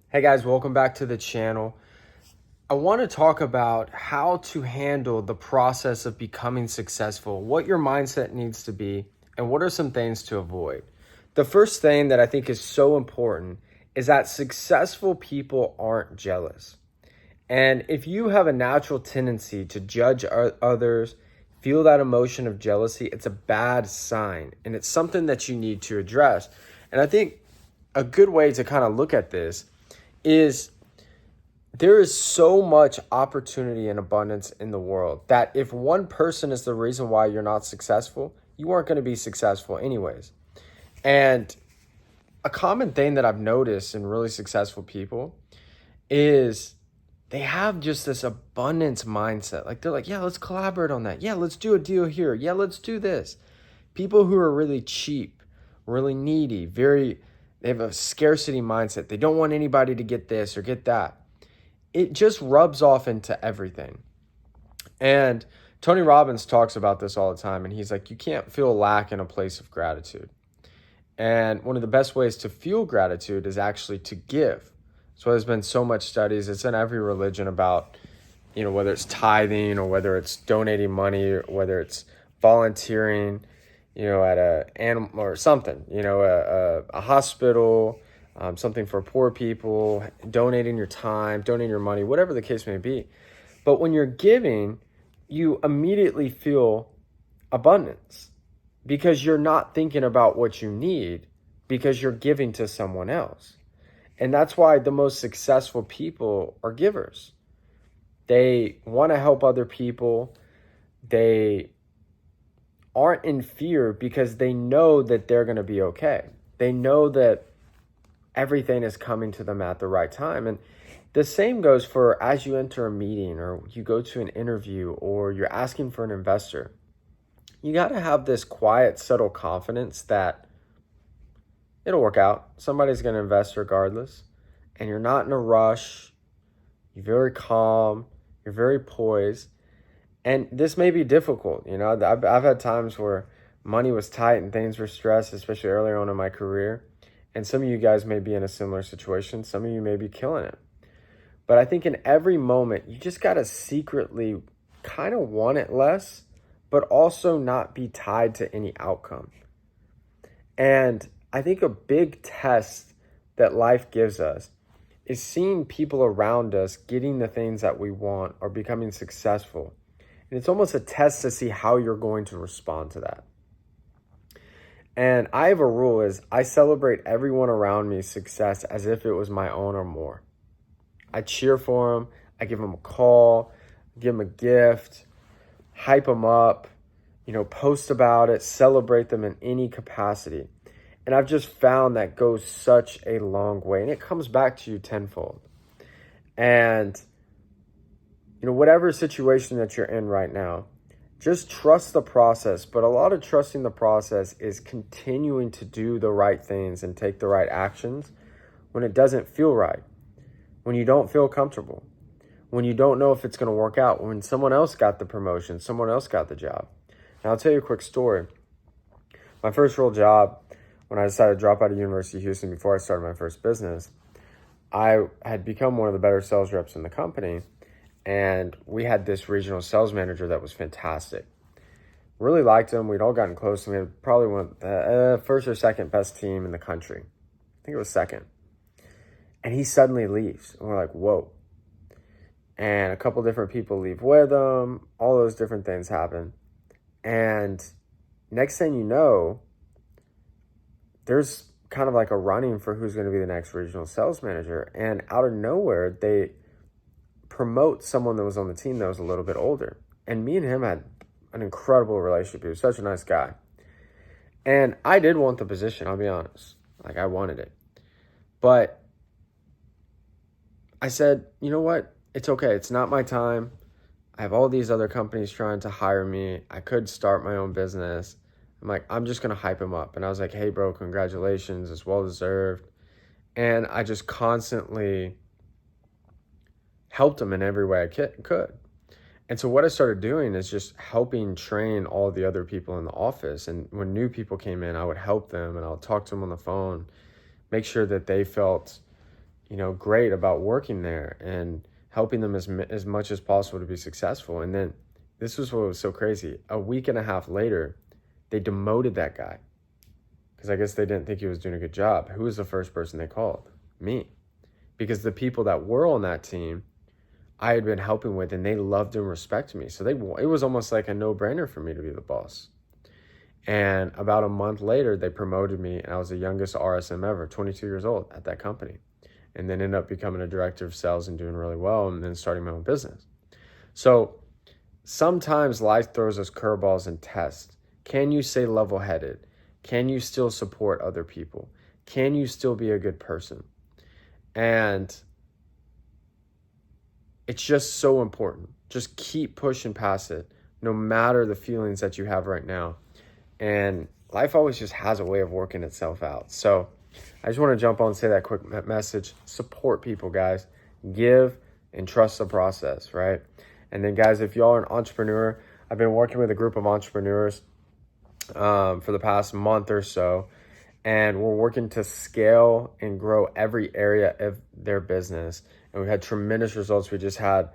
Hey guys, welcome back to the channel. I want to talk about how to handle the process of becoming successful, what your mindset needs to be, and what are some things to avoid. The first thing that I think is so important is that successful people aren't jealous. And if you have a natural tendency to judge others, feel that emotion of jealousy, it's a bad sign and it's something that you need to address. And I think a good way to kind of look at this is there is so much opportunity and abundance in the world that if one person is the reason why you're not successful, you aren't going to be successful anyways. And a common thing that I've noticed in really successful people is they have just this abundance mindset. Like they're like, yeah, let's collaborate on that. Yeah, let's do a deal here. Yeah, let's do this. People who are really cheap, really needy, they have a scarcity mindset. They don't want anybody to get this or get that. It just rubs off into everything. And Tony Robbins talks about this all the time. And he's like, you can't feel lack in a place of gratitude. And one of the best ways to feel gratitude is actually to give. So there's been so much studies. It's in every religion about, whether it's tithing or whether it's donating money or whether it's volunteering, at a animal or something, a hospital, something for poor people, donating your time, donating your money, whatever the case may be. But when you're giving, you immediately feel abundance because you're not thinking about what you need because you're giving to someone else. And that's why the most successful people are givers. They want to help other people. They aren't in fear because they know that they're going to be okay. They know that everything is coming to them at the right time. And the same goes for as you enter a meeting or you go to an interview or you're asking for an investor. You got to have this quiet, subtle confidence that it'll work out. Somebody's going to invest regardless. And you're not in a rush. You're very calm. You're very poised. And this may be difficult. I've had times where money was tight and things were stressed, especially earlier on in my career. And some of you guys may be in a similar situation. Some of you may be killing it. But I think in every moment, you just got to secretly kind of want it less, but also not be tied to any outcome. And I think a big test that life gives us is seeing people around us getting the things that we want or becoming successful. And it's almost a test to see how you're going to respond to that. And I have a rule is I celebrate everyone around me's success as if it was my own or more. I cheer for them. I give them a call, give them a gift, hype them up, post about it, celebrate them in any capacity. And I've just found that goes such a long way. And it comes back to you tenfold. And whatever situation that you're in right now, just trust the process. But a lot of trusting the process is continuing to do the right things and take the right actions when it doesn't feel right, when you don't feel comfortable, when you don't know if it's going to work out, when someone else got the promotion, someone else got the job. And I'll tell you a quick story. My first real job, when I decided to drop out of University of Houston before I started my first business, I had become one of the better sales reps in the company. And we had this regional sales manager that was fantastic. Really liked him. We'd all gotten close. And we had probably one of the first or second best team in the country. I think it was second. And he suddenly leaves. And we're like, whoa. And a couple different people leave with him. All those different things happen. And next thing you know, there's kind of like a running for who's going to be the next regional sales manager. And out of nowhere, they promote someone that was on the team that was a little bit older. And me and him had an incredible relationship. He was such a nice guy. And I did want the position, I'll be honest. Like, I wanted it. But I said, you know what? It's okay. It's not my time. I have all these other companies trying to hire me. I could start my own business. I'm like, I'm just going to hype him up. And I was like, hey, bro, congratulations. It's well-deserved. And I just constantly helped him in every way I could. And so what I started doing is just helping train all the other people in the office. And when new people came in, I would help them and I would talk to them on the phone, make sure that they felt, great about working there and helping them as much as possible to be successful. And then this was what was so crazy. A week and a half later, they demoted that guy because I guess they didn't think he was doing a good job. Who was the first person they called? Me. Because the people that were on that team, I had been helping with, and they loved and respected me. So it was almost like a no-brainer for me to be the boss. And about a month later, they promoted me, and I was the youngest RSM ever, 22 years old at that company. And then ended up becoming a director of sales and doing really well, and then starting my own business. So sometimes life throws us curveballs and tests. Can you stay level-headed? Can you still support other people? Can you still be a good person? And it's just so important. Just keep pushing past it, no matter the feelings that you have right now. And life always just has a way of working itself out. So I just want to jump on and say that quick message. Support people, guys. Give and trust the process, right? And then, guys, if y'all are an entrepreneur, I've been working with a group of entrepreneurs for the past month or so, and we're working to scale and grow every area of their business. And we've had tremendous results. We just had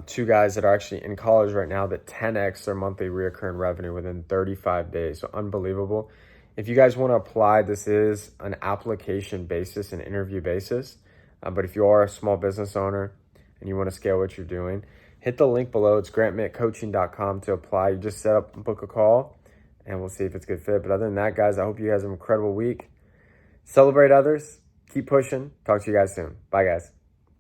2 guys that are actually in college right now that 10x their monthly reoccurring revenue within 35 days. So unbelievable. If you guys want to apply, this is an application basis, an interview basis. But if you are a small business owner and you want to scale what you're doing, hit the link below. It's grantmittcoaching.com to apply. You just set up and book a call, and we'll see if it's a good fit. But other than that, guys, I hope you guys have an incredible week. Celebrate others. Keep pushing. Talk to you guys soon. Bye, guys.